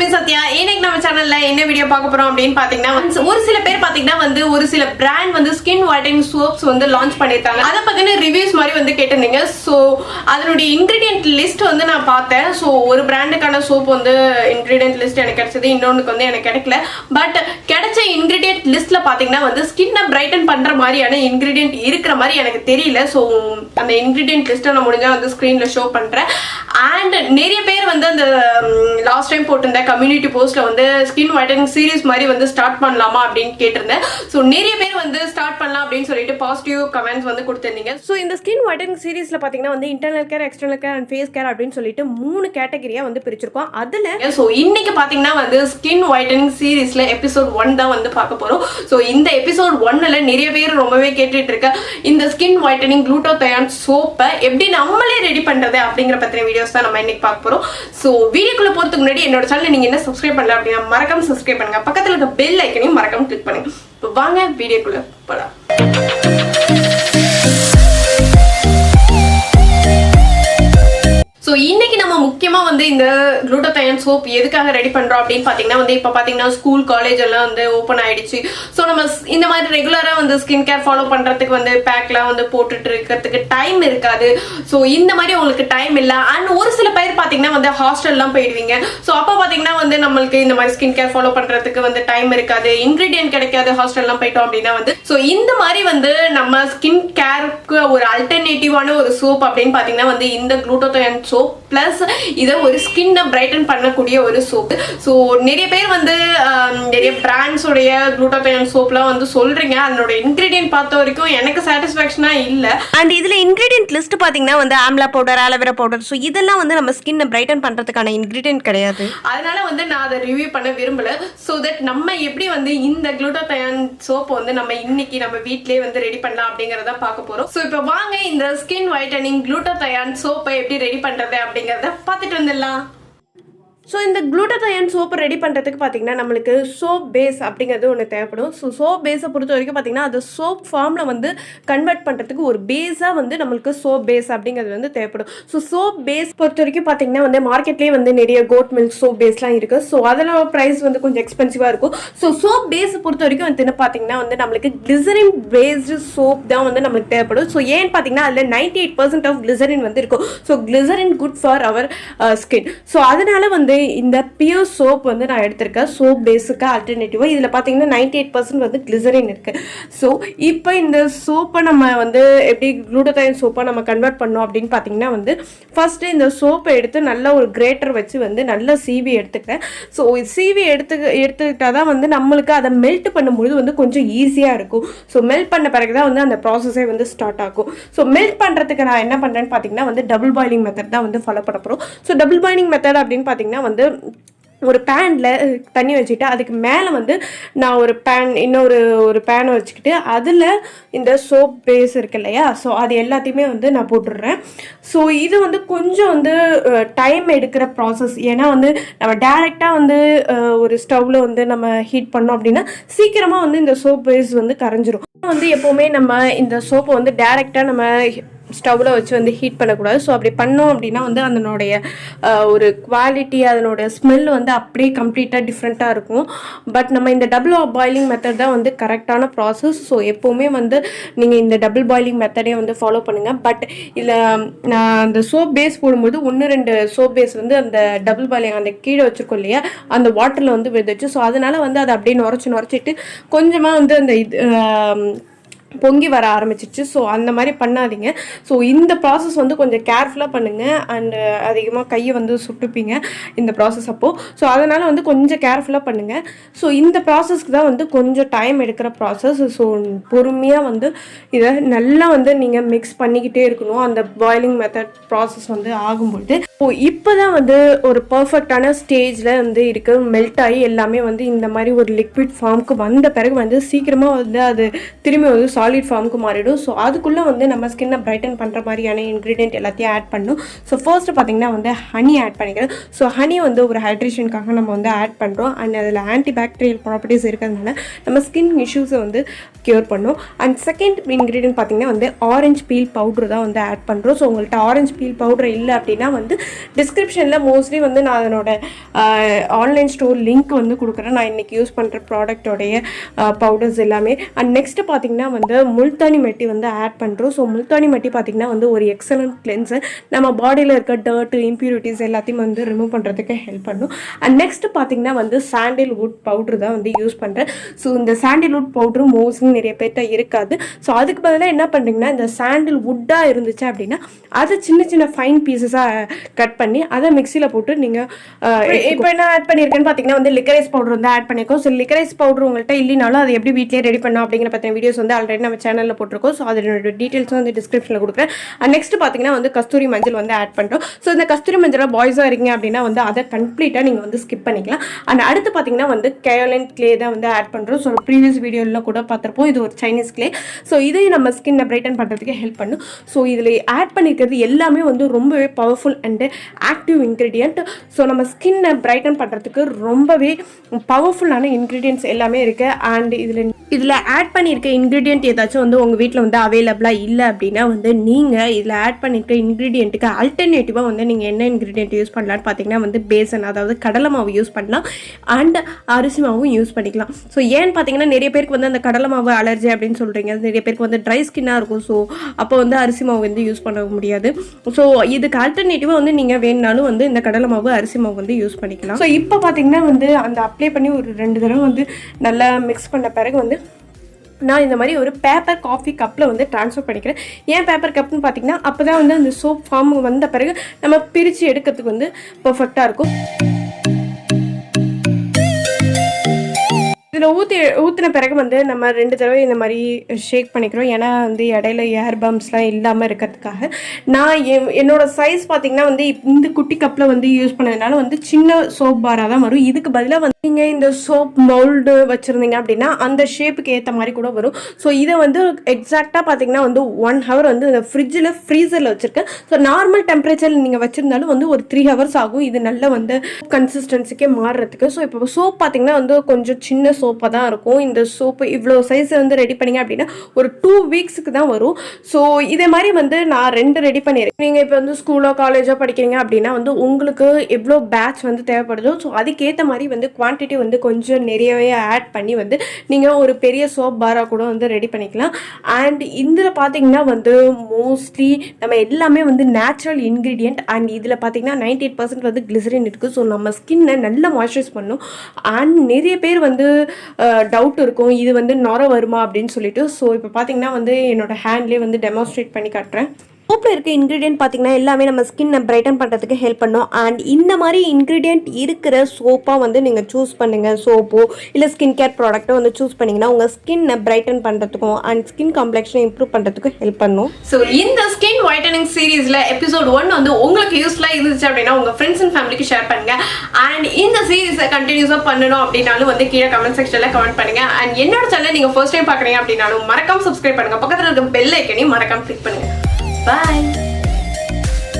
Me Sathya. இன்னைக்கு நம்ம சேனல்ல என்ன வீடியோ பார்க்க போறோம் அப்படின்னு பாத்தீங்கன்னா ஒரு சில பேர் பாத்தீங்கன்னா ஒரு சில brand skin whitening soaps launch பண்ணிருக்காங்க. அதை பத்தின ரிவ்யூஸ் மாதிரி கேட்டிருந்தீங்க. ஸோ அதனுடைய இன்கிரீடியன்ட் லிஸ்ட் நான் பார்த்தேன். ஸோ ஒரு பிராண்டுக்கான சோப் இன்கிரீடியன்ட் லிஸ்ட் எனக்கு கிடைச்சது, இன்னொன்னுக்கு எனக்கு கிடைக்கல. பட் கிடைச்ச இன்கிரீடியன்ட் லிஸ்ட்ல பாத்தீங்கன்னா ஸ்கின்னை பிரைட்டன் பண்ற மாதிரியான இன்கிரீடியன்ட் இருக்கிற மாதிரி எனக்கு தெரியல. ஸோ அந்த இன்கிரீடியன்ட் லிஸ்ட்டை நான் முடிஞ்சா ஸ்கிரீன்ல ஷோ பண்றேன். அண்ட் நிறைய பேர் அந்த லாஸ்ட் டைம் போட்டிருந்த கம்யூனிட்டி போஸ்ட்ல ஸ்கின் whitening சீரிஸ் மாதிரி ஸ்டார்ட் பண்ணலாமா அப்படின்னு கேட்டிருந்தேன். ஸோ நிறைய பேர் ஸ்டார்ட் பண்ணலாம் அப்படின்னு சொல்லிட்டு பாசிட்டிவ் கமெண்ட்ஸ் கொடுத்திருந்தீங்க. ஸோ இந்த ஸ்கின் whitening சீரிஸ்ல பாத்தீங்கன்னா internal care, external care and face care அப்படின்னு சொல்லிட்டு 3 கேட்டகரியா பிரிச்சிருக்கோம். அதுல ஸோ இன்னைக்கு பாத்தீங்கன்னா ஸ்கின் whitening சீரிஸ்ல எபிசோட் 1 தான் பார்க்க போறோம். ஸோ இந்த எபிசோட் 1ல நிறைய பேர் ரொம்பவே கேட்டுட்டு இருக்க இந்த ஸ்கின் whitening glutathione சோப்பை எப்படி நம்மளே ரெடி பண்றது அப்படிங்கிற பத்தின வீடியோஸ் தான் நம்ம இன்னைக்கு பார்க்க போறோம். ஸோ வீடியோக்குள்ள போறதுக்கு முன்னாடி என்னோட சேனல் நீங்க என்ன சப்ஸ்கிரைப் பண்ணல அப்படின்னா மறக்காம சப்ஸ்கிரைப் பண்ணுங்க. பக்கத்துல இருக்க பெல் ஐக்கனையும் மறக்காம கிளிக் பண்ணுங்க. இப்போ வாங்க வீடியோக்குள்ள போலாம். ஸோ இன்னைக்கு நம்ம முக்கியமா இந்த glutathione சோப் எதுக்காக ரெடி பண்றோம் அப்படின்னு பாத்தீங்கன்னா இப்போ பாத்தீங்கன்னா ஸ்கூல் காலேஜ் எல்லாம் ஓப்பன் ஆயிடுச்சு. ஸோ நம்ம இந்த மாதிரி ரெகுலரா ஸ்கின் கேர் ஃபாலோ பண்றதுக்கு பேக்லாம் போட்டுட்டு இருக்கிறதுக்கு டைம் இருக்காது. ஸோ இந்த மாதிரி உங்களுக்கு டைம் இல்லை. அண்ட் ஒரு சில பேர் பாத்தீங்கன்னா ஹாஸ்டல்லாம் போயிடுவீங்க. ஸோ அப்போ பாத்தீங்கன்னா நம்மளுக்கு இந்த மாதிரி ஸ்கின் கேர் ஃபாலோ பண்றதுக்கு டைம் இருக்காது, இன்கிரீடியன்ட் கிடைக்காது, ஹாஸ்டல்லாம் போயிட்டோம் அப்படின்னா ஸோ இந்த மாதிரி நம்ம ஸ்கின் கேருக்கு ஒரு அல்டர்னேட்டிவான ஒரு சோப் அப்படின்னு பாத்தீங்கன்னா இந்த glutathione சோப் பிளஸ் இதை ஒரு ஸ்கின்னை பிரைட்டன் பண்ணக்கூடிய ஒரு சோப். ஸோ நிறைய பேர் நிறைய பிராண்ட்ஸ் உடைய glutathione சோப்லாம் சொல்றீங்க. அதனோட இன்கிரீடியன்ட் பார்த்த வரைக்கும் எனக்கு சாட்டிஸ்ஃபேக்ஷனா இல்ல. அண்ட் இதுல இன்கிரீடியன்ட் லிஸ்ட் பாத்தீங்கன்னா amla powder, aloe vera powder, so இதெல்லாம் நம்ம ஸ்கின்னை பிரைட்டன் பண்றதுக்கான இன்கிரீடியன்ட் கிடையாது. அதனால நான் அதை ரிவ்யூ பண்ண விரும்பல. ஸோ தட் நம்ம எப்படி இந்த glutathione சோப் நம்ம இன்னைக்கு நம்ம வீட்லயே ரெடி பண்ணலாம் அப்படிங்கறத பார்க்க போறோம். ஸோ இப்போ வாங்க இந்த ஸ்கின் whitening glutathione சோப்பை எப்படி ரெடி பண்றது அப்படிங்கறத பார்த்துட்டு வந்துடலாம். ஸோ இந்த glutathione சோப்பு ரெடி பண்ணுறதுக்கு பார்த்தீங்கன்னா நம்மளுக்கு சோப் பேஸ் அப்படிங்கிறது ஒன்று தேவைப்படும். ஸோ சோப் பேஸை பொறுத்த வரைக்கும் பார்த்தீங்கன்னா அது சோப் ஃபார்மில் கன்வெர்ட் பண்ணுறதுக்கு ஒரு பேஸாக நம்மளுக்கு சோப் பேஸ் அப்படிங்கிறது தேவைப்படும். ஸோ சோப் பேஸ் பொறுத்த வரைக்கும் பார்த்தீங்கன்னா மார்க்கெட்லேயே நிறைய கோட் மில்க் சோப் பேஸ்லாம் இருக்குது. ஸோ அதெல்லாம் ப்ரைஸ் கொஞ்சம் எக்ஸ்பென்சிவாக இருக்கும். ஸோ சோப் பேஸை பொறுத்த வரைக்கும் பார்த்தீங்கன்னா நம்மளுக்கு கிளிசரின் பேஸ்டு சோப் தான் நம்மளுக்கு தேவைப்படும். ஸோ ஏன்னு பார்த்தீங்கன்னா அதில் 98% ஆஃப் கிளிசரின் இருக்கும். So glycerin good for our skin. So அதனால இந்த பியூர் சோப் நான் எடுத்திருக்கேன். சோப் பேஸுக்கு ஆல்டர்னேட்டிவா இதில் பார்த்தீங்கன்னா 98% கிளிசரின் இருக்கு. ஸோ இப்போ இந்த சோப்பை நம்ம எப்படி glutathione சோப்பை நம்ம கன்வெர்ட் பண்ணோம் அப்படின்னு பார்த்தீங்கன்னா ஃபர்ஸ்ட் இந்த சோப்பை எடுத்து நல்ல ஒரு கிரேட்டர் வச்சு நல்லா சீவி எடுத்துக்கிறேன். ஸோ சீவி எடுத்துக்கிட்டா தான் நம்மளுக்கு அதை மெல்ட் பண்ணும்போது கொஞ்சம் ஈஸியாக இருக்கும். ஸோ மெல்ட் பண்ண பிறகு தான் அந்த ப்ராசஸே ஸ்டார்ட் ஆகும். ஸோ மெல்ட் பண்ணுறதுக்கு நான் என்ன பண்ணுறேன்னு பார்த்தீங்கன்னா டபுள் பாயிலிங் மெத்தட் தான் ஃபாலோ பண்ண போகிறோம். ஸோ டபுள் பாயிலிங் மெத்தட் அப்படின்னு பார்த்தீங்கன்னா ஒரு பேனில் தண்ணி வச்சுக்கிட்டு அதுக்கு மேலே நான் ஒரு பேனை வச்சுக்கிட்டு அதில் இந்த சோப் பேஸ் இருக்கு இல்லையா, ஸோ அது எல்லாத்தையுமே நான் போட்டுடுறேன். ஸோ இது கொஞ்சம் டைம் எடுக்கிற ப்ராசஸ். ஏன்னா நம்ம டேரெக்டாக ஒரு ஸ்டவ்வில் நம்ம ஹீட் பண்ணோம் அப்படின்னா சீக்கிரமாக இந்த சோப் பேஸ் கரைஞ்சிரும். எப்போவுமே நம்ம இந்த சோப்பை டேரெக்டாக நம்ம ஸ்டவ்வில் வச்சு ஹீட் பண்ணக்கூடாது. ஸோ அப்படி பண்ணோம் அப்படின்னா அதனுடைய ஒரு குவாலிட்டி, அதனோட ஸ்மெல் அப்படியே கம்ப்ளீட்டாக டிஃப்ரெண்ட்டாக இருக்கும். பட் நம்ம இந்த டபுள் பாயிலிங் மெத்தட் தான் கரெக்டான ப்ராசஸ். ஸோ எப்போவுமே நீங்கள் இந்த டபுள் பாயிலிங் மெத்தடே ஃபாலோ பண்ணுங்கள். பட் இதில் நான் அந்த சோப் பேஸ் போடும்போது 1-2 சோப் பேஸ் அந்த டபுள் பாயிலிங் அந்த கீழே வச்சுருக்கோம் இல்லையா, அந்த வாட்டரில் விழுந்துச்சு. ஸோ அதனால் அதை அப்படியே நுரைச்சிட்டு கொஞ்சமாக அந்த இது பொங்கி வர ஆரம்பிச்சிச்சு. ஸோ அந்த மாதிரி பண்ணாதீங்க. ஸோ இந்த ப்ராசஸ் கொஞ்சம் கேர்ஃபுல்லாக பண்ணுங்கள். அண்டு அதிகமாக கையை சுட்டுப்பீங்க இந்த ப்ராசஸ் அப்போது. ஸோ அதனால் கொஞ்சம் கேர்ஃபுல்லாக பண்ணுங்கள். ஸோ இந்த ப்ராசஸ்க்கு தான் கொஞ்சம் டைம் எடுக்கிற ப்ராசஸ். ஸோ பொறுமையாக இதை நல்லா நீங்கள் மிக்ஸ் பண்ணிக்கிட்டே இருக்கணும் அந்த பாயிலிங் மெத்தட் ப்ராசஸ் ஆகும்போது. ஸோ இப்போ தான் ஒரு பர்ஃபெக்டான ஸ்டேஜில் இருக்குது. மெல்ட் ஆகி எல்லாமே இந்த மாதிரி ஒரு லிக்விட் ஃபார்முக்கு வந்த பிறகு சீக்கிரமாக அது திரும்பி சாலிட் ஃபார்முக்கு மாறிடும். ஸோ அதுக்குள்ளே நம்ம ஸ்கின்னை பிரைட்டன் பண்ணுற மாதிரியான இன்க்ரீடியன்ட் எல்லாத்தையும் ஆட் பண்ணும். ஸோ ஃபர்ஸ்ட் பார்த்தீங்கன்னா ஹனி ஆட் பண்ணிக்கிறேன். ஸோ ஹனி ஒரு ஹைட்ரேஷனுக்காக நம்ம ஆட் பண்ணுறோம். அண்ட் அதில் ஆன்டி பாக்டீரியல் ப்ராப்பர்ட்டிஸ் இருக்கிறதுனால நம்ம ஸ்கின் இஷ்யூஸை க்யூர் பண்ணும். அண்ட் செகண்ட் இன்க்ரீடியன்ட் பார்த்தீங்கன்னா ஆரஞ்சு பீல் பவுட்ரு தான் ஆட் பண்ணுறோம். ஸோ உங்கள்கிட்ட ஆரஞ்சு பீல் பவுடர் இல்லை அப்படின்னா டிஸ்கிரிப்ஷனில் மோஸ்ட்லி வந்து நான் அதனோட ஆன்லைன் ஸ்டோர் லிங்க் வந்து கொடுக்குறேன். நான் இன்றைக்கி யூஸ் பண்ணுற ப்ராடக்டோடைய பவுடர்ஸ் எல்லாமே. அண்ட் நெக்ஸ்ட்டு பார்த்திங்கன்னா வந்து multhanimatti வந்து ஆட் பண்ணுறோம். ஸோ multhanimatti பார்த்திங்கன்னா வந்து ஒரு எக்ஸலண்ட் கிளென்சர். நம்ம பாடியில் இருக்க டர்ட் இம்ப்யூரிட்டிஸ் எல்லாத்தையும் வந்து ரிமூவ் பண்ணுறதுக்கு ஹெல்ப் பண்ணும். அண்ட் நெக்ஸ்ட் பார்த்திங்கன்னா வந்து சாண்டில்வுட் பவுட்ரு தான் வந்து யூஸ் பண்ணுறேன். ஸோ இந்த சாண்டில்வுட் பவுட்ரு மோஸ்ட்லி நிறைய பேர்ட்ட இருக்காது. ஸோ அதுக்கு பதிலாக என்ன பண்ணுறீங்கன்னா இந்த சாண்டில்வுட்டாக இருந்துச்சு அப்படின்னா அதை சின்ன சின்ன ஃபைன் பீசஸாக கட் பண்ணி அதை மிக்சியில் போட்டு நீங்கள் இப்போ என்ன ஆட் பண்ணியிருக்கேன்னு பார்த்தீங்கன்னா வந்து லிக்கரைஸ் பவுடர் வந்து ஆட் பண்ணியிருக்கோம். ஸோ லிக்கரைஸ் பவுடர் உங்கள்கிட்ட இல்லைனாலும் அதை எப்படி வீட்டிலே ரெடி பண்ணோம் அப்படிங்கிற பற்றின வீடியோஸ் வந்து ஆல்ரெடி நம்ம சேனலில் போட்டிருக்கோம். ஸோ அதோட டீட்டெயில்ஸும் வந்து டிஸ்கிரிப்ஷனில் கொடுக்குறேன். அண்ட் நெக்ஸ்ட் பார்த்தீங்கன்னா வந்து கஸ்தூரி மஞ்சள் வந்து ஆட் பண்ணுறோம். ஸோ இந்த கஸ்தூரி மஞ்சள் பாய்ஸாக இருக்கீங்க அப்படின்னா வந்து அதை கம்ப்ளீட்டாக நீங்கள் வந்து ஸ்கிப் பண்ணிக்கலாம். அண்ட் அடுத்து பார்த்தீங்கன்னா வந்து கயோலின் கிளே தான் வந்து ஆட் பண்ணுறோம். ஸோ ப்ரீவியஸ் வீடியோவில் கூட பார்த்துருப்போம். இது ஒரு சைனீஸ் கிளே. ஸோ இதையும் நம்ம ஸ்கின்னை பிரைட்டன் பண்ணுறதுக்கு ஹெல்ப் பண்ணும். ஸோ இதில் ஆட் பண்ணிக்கிறது எல்லாமே வந்து ரொம்பவே powerful and active ingredient. So நம்ம ஸ்கின்னை பிரைட்டன் பண்ணுறதுக்கு ரொம்பவே பவர்ஃபுல்லான இன்க்ரீடியன்ட்ஸ் எல்லாமே இருக்குது. அண்ட் இதில் ஆட் பண்ணியிருக்க இன்க்ரீடியன்ட் ஏதாச்சும் வந்து உங்கள் வீட்டில் வந்து அவைலபிளாக இல்லை அப்படின்னா வந்து நீங்கள் இதில் ஆட் பண்ணியிருக்க இன்க்ரீடியண்ட்டுக்கு அல்டர்னேட்டிவாக வந்து நீங்கள் என்ன இன்க்ரீடியன்ட் யூஸ் பண்ணலான்னு பார்த்தீங்கன்னா வந்து பேசன், அதாவது கடலை மாவு யூஸ் பண்ணலாம். அண்ட் அரிசி மாவும் யூஸ் பண்ணிக்கலாம். ஸோ ஏன்னு பார்த்தீங்கன்னா நிறைய பேருக்கு வந்து அந்த கடலை மாவு அலர்ஜி அப்படின்னு சொல்கிறீங்க. நிறைய பேருக்கு வந்து ட்ரை ஸ்கின்னாக இருக்கும். ஸோ அப்போ வந்து அரிசி மாவு வந்து யூஸ் பண்ண முடியாது. ஸோ இதுக்கு ஆல்டர்னேட்டிவாக வந்து நீங்கள் வேணுனாலும் வந்து இந்த கடலை மாவு அரிசி மாவு வந்து யூஸ் பண்ணிக்கலாம். ஸோ இப்போ பார்த்தீங்கன்னா வந்து அந்த அப்ளை பண்ணி ஒரு 2 தடவை வந்து நல்லா மிக்ஸ் பண்ண பிறகு வந்து நான் இந்த மாதிரி ஒரு பேப்பர் காஃபி கப்பில் வந்து ட்ரான்ஸ்ஃபர் பண்ணிக்கிறேன். ஏன் பேப்பர் கப்னு பார்த்தீங்கன்னா அப்போ தான் வந்து அந்த சோப் ஃபார்ம் வந்த பிறகு நம்ம பிரித்து எடுக்கிறதுக்கு வந்து பர்ஃபெக்டாக இருக்கும். இதில் ஊற்றின பிறகு வந்து நம்ம 2 தடவை இந்த மாதிரி ஷேக் பண்ணிக்கிறோம். ஏன்னா வந்து இடையில ஏர் பம்ப்ஸ்லாம் இல்லாமல் இருக்கிறதுக்காக. நான் என்னோட சைஸ் பார்த்திங்கன்னா வந்து இந்த குட்டி கப்பில் வந்து யூஸ் பண்ணதுனால வந்து சின்ன சோப் பாராக தான் வரும். இதுக்கு பதிலாக வந்து நீங்கள் இந்த சோப் மவுல்டு வச்சுருந்தீங்க அப்படின்னா அந்த ஷேப்புக்கு ஏற்ற மாதிரி கூட வரும். ஸோ இதை வந்து எக்ஸாக்டாக பார்த்திங்கன்னா வந்து 1 hour வந்து இந்த ஃப்ரீசரில் வச்சுருக்கேன். ஸோ நார்மல் டெம்பரேச்சரில் நீங்கள் வச்சுருந்தாலும் வந்து ஒரு 3 hours ஆகும் இது நல்லா வந்து கன்சிஸ்டன்சிக்கே மாறுறதுக்கு. ஸோ இப்போ சோப் பார்த்திங்கன்னா வந்து கொஞ்சம் சின்ன சோப்பாக தான் இருக்கும். இந்த சோப்பு இவ்வளோ சைஸை வந்து ரெடி பண்ணிங்க அப்படின்னா ஒரு 2 weeksக்கு தான் வரும். ஸோ இதே மாதிரி வந்து நான் 2 ரெடி பண்ணியிருக்கேன். நீங்கள் இப்போ வந்து ஸ்கூலோ காலேஜோ படிக்கிறீங்க அப்படின்னா வந்து உங்களுக்கு எவ்வளோ பேட்ச் வந்து தேவைப்படுதோ ஸோ அதுக்கேற்ற மாதிரி வந்து குவான்டிட்டி வந்து கொஞ்சம் நிறையவே ஆட் பண்ணி வந்து நீங்கள் ஒரு பெரிய சோப் பாரா கூட வந்து ரெடி பண்ணிக்கலாம். அண்ட் இதில் பார்த்தீங்கன்னா வந்து மோஸ்ட்லி நம்ம எல்லாமே வந்து நேச்சுரல் இன்க்ரீடியன்ட். அண்ட் இதில் பார்த்தீங்கன்னா 98% வந்து கிளிசரின் இருக்குது. ஸோ நம்ம ஸ்கின்னை நல்லா மாய்ஸ்சரைஸ் பண்ணும். அண்ட் நிறைய பேர் வந்து டவுட் இருக்கும் இது வந்து நொர வருமா அப்படின்னு சொல்லிட்டு. ஸோ இப்போ பார்த்தீங்கன்னா வந்து என்னோட ஹேண்ட்லேயே வந்து டெமான்ஸ்ட்ரேட் பண்ணி காட்டுறேன். சோப்பில் இருக்க இன்க்ரீடியன்ட் பார்த்தீங்கன்னா எல்லாமே நம்ம ஸ்கின்னை பிரைட்டன் பண்ணுறதுக்கு ஹெல்ப் பண்ணும். அண்ட் இந்த மாதிரி இன்க்ரீடியன்ட் இருக்கிற சோப்பாக வந்து நீங்கள் சூஸ் பண்ணுங்கள். சோப்போ இல்லை ஸ்கின் கேர் ப்ராடக்ட்டோ வந்து சூஸ் பண்ணிங்கன்னா உங்கள் ஸ்கின்னை பிரைட்டன் பண்ணுறதுக்கும் அண்ட் ஸ்கின் காம்ப்ளெக்ஷனை இம்ப்ரூவ் பண்ணுறதுக்கும் ஹெல்ப் பண்ணும். ஸோ இந்த ஸ்கின் வைட்டனிங் சீரீஸில் எபிசோட் 1 வந்து உங்களுக்கு யூஸ்ஃபுல்லாக இருந்துச்சு அப்படின்னா உங்கள் ஃப்ரெண்ட்ஸ் அண்ட் ஃபேமிலிக்கு ஷேர் பண்ணுங்கள். அண்ட் இந்த சீரீஸை கண்டினியூஸாக பண்ணணும் அப்படின்னாலும் வந்து கீழே கமெண்ட் செக்ஷனில் கமெண்ட் பண்ணுங்கள். அண்ட் என்னோட சேனல் நீங்கள் ஃபர்ஸ்ட் டைம் பார்க்குறீங்க அப்படின்னாலும் மறக்காம சப்ஸ்கிரைப் பண்ணுங்கள். பக்கத்தில் இருக்க பெல் ஐக்கனையும் மறக்காம கிளிக் பண்ணுங்கள். Bye.